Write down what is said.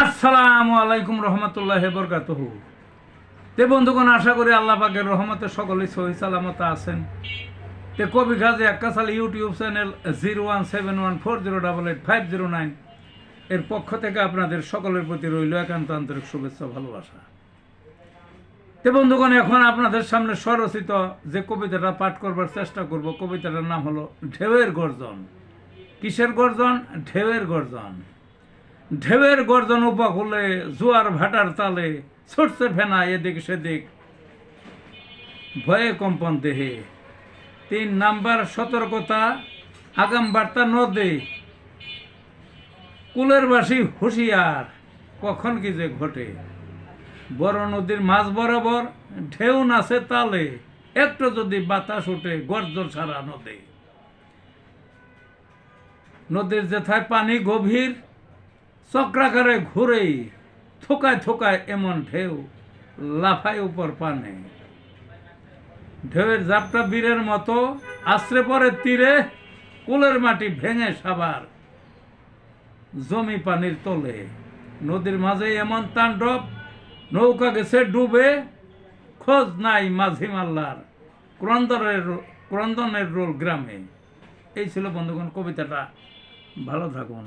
আসসালামু আলাইকুম রহমতুল্লাহি বরকাতুহু। তে বন্ধুগণ, আশা করি আল্লাহ পাকের রহমতে সকলেই সহি সালামত আছেন। তে কবি গাজী আক্কাস আলী ইউটিউব চ্যানেল 017140885009 এর পক্ষ থেকে আপনাদের সকলের প্রতি রইল একান্ত আন্তরিক শুভেচ্ছা ভালোবাসা। তে বন্ধুগণ, এখন আপনাদের সামনে স্বরচিত যে কবিতাটা পাঠ করবার চেষ্টা করব, কবিতাটার নাম হলো ঢেউয়ের গর্জন। কিসের গর্জন? ঢেউয়ের গর্জন। ঢেউয়ের গর্জন উপকূলে, জোয়ার ভাটার তালে, ছুটছে ফেনা এদিক সেদিক, ভয়ে কম্পন দেহে। 3 নাম্বার সতর্কতা, আগাম বার্তা নদে, কুলের বাসী হুঁশিয়ার, কখন কি যে ঘটে। বড় নদীর মাঝ বরাবর ঢেউ নাচে তালে, একটু যদি বাতাস ওঠে গর্জন সারা নদী। নদীর যেথায় পানি গভীর, চক্রাকারে ঘুরেই থোকায় থোকায় এমন ঢেউ লাফায় উপর পানে। ঢেউয়ের জাপটা বীরের মতো আশ্রে পড়ে তীরে, কুলের মাটি ভেঙে সাবার জমি পানির তলে। নদীর মাঝে এমন তাণ্ডব, নৌকা গেছে ডুবে, খোঁজ নাই মাঝি মাল্লার, ক্রন্দনের রোল গ্রামে। এই ছিল বন্ধুগণ কবিতাটা। ভালো থাকুন।